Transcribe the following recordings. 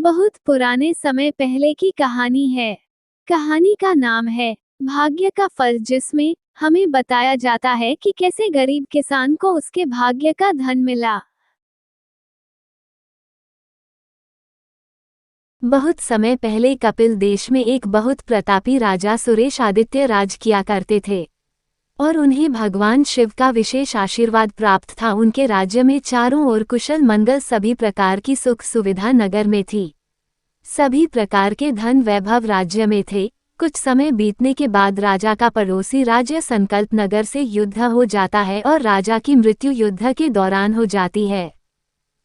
बहुत पुराने समय पहले की कहानी है। कहानी का नाम है भाग्य का फल, जिसमें हमें बताया जाता है कि कैसे गरीब किसान को उसके भाग्य का धन मिला। बहुत समय पहले कपिल देश में एक बहुत प्रतापी राजा सुरेश आदित्य राज किया करते थे और उन्हें भगवान शिव का विशेष आशीर्वाद प्राप्त था। उनके राज्य में चारों ओर कुशल मंगल, सभी प्रकार की सुख सुविधा नगर में थी। सभी प्रकार के धन वैभव राज्य में थे। कुछ समय बीतने के बाद राजा का पड़ोसी राज्य संकल्प नगर से युद्ध हो जाता है और राजा की मृत्यु युद्ध के दौरान हो जाती है।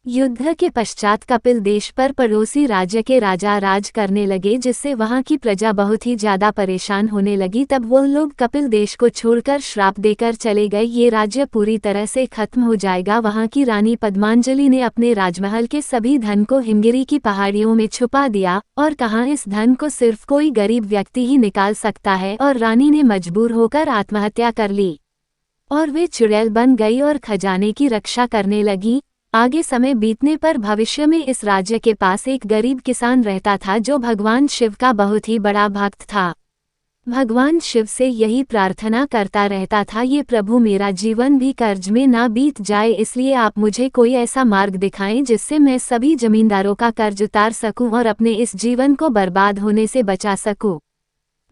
युद्ध के पश्चात कपिल देश पर पड़ोसी राज्य के राजा राज करने लगे, जिससे वहां की प्रजा बहुत ही ज्यादा परेशान होने लगी। तब वो लोग कपिल देश को छोड़कर श्राप देकर चले गए, ये राज्य पूरी तरह से खत्म हो जाएगा। वहां की रानी पद्मांजलि ने अपने राजमहल के सभी धन को हिमगिरी की पहाड़ियों में छुपा दिया और कहा इस धन को सिर्फ कोई गरीब व्यक्ति ही निकाल सकता है, और रानी ने मजबूर होकर आत्महत्या कर ली और वे चुड़ैल बन गई और खजाने की रक्षा करने लगी। आगे समय बीतने पर भविष्य में इस राज्य के पास एक गरीब किसान रहता था जो भगवान शिव का बहुत ही बड़ा भक्त था। भगवान शिव से यही प्रार्थना करता रहता था, ये प्रभु मेरा जीवन भी कर्ज में ना बीत जाए, इसलिए आप मुझे कोई ऐसा मार्ग दिखाएं जिससे मैं सभी जमींदारों का कर्ज उतार सकूं और अपने इस जीवन को बर्बाद होने से बचा सकूं।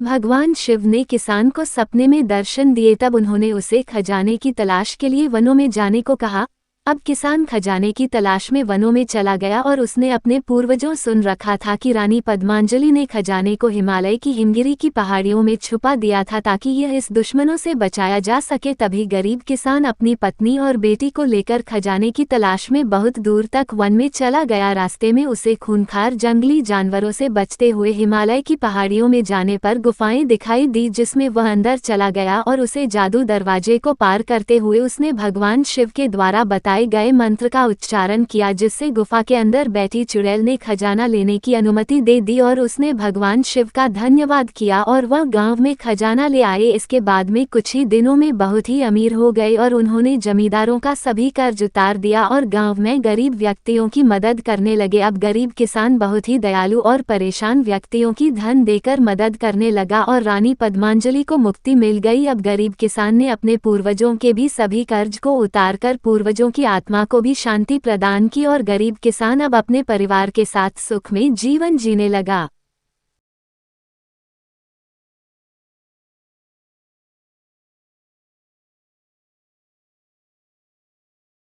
भगवान शिव ने किसान को सपने में दर्शन दिए। तब उन्होंने उसे खजाने की तलाश के लिए वनों में जाने को कहा। अब किसान खजाने की तलाश में वनों में चला गया और उसने अपने पूर्वजों सुन रखा था कि रानी पद्मांजलि ने खजाने को हिमालय की हिमगिरी की पहाड़ियों में छुपा दिया था ताकि यह इस दुश्मनों से बचाया जा सके। तभी गरीब किसान अपनी पत्नी और बेटी को लेकर खजाने की तलाश में बहुत दूर तक वन में चला गया। रास्ते में उसे खूंखार जंगली जानवरों से बचते हुए हिमालय की पहाड़ियों में जाने पर गुफाएं दिखाई दी, जिसमें वह अंदर चला गया और उसे जादू दरवाजे को पार करते हुए उसने भगवान शिव के द्वारा बताए गए मंत्र का उच्चारण किया, जिससे गुफा के अंदर बैठी चुड़ैल ने खजाना लेने की अनुमति दे दी और उसने भगवान शिव का धन्यवाद किया और वह गांव में खजाना ले आए। इसके बाद में कुछ ही दिनों में बहुत ही अमीर हो गए और उन्होंने जमींदारों का सभी कर्ज उतार दिया और गांव में गरीब व्यक्तियों की मदद करने लगे। अब गरीब किसान बहुत ही दयालु और परेशान व्यक्तियों की धन देकर मदद करने लगा और रानी पद्मांजलि को मुक्ति मिल गई। अब गरीब किसान ने अपने पूर्वजों के भी सभी कर्ज को उतारकर पूर्वजों की आत्मा को भी शांति प्रदान की और गरीब किसान अब अपने परिवार के साथ सुख में जीवन जीने लगा।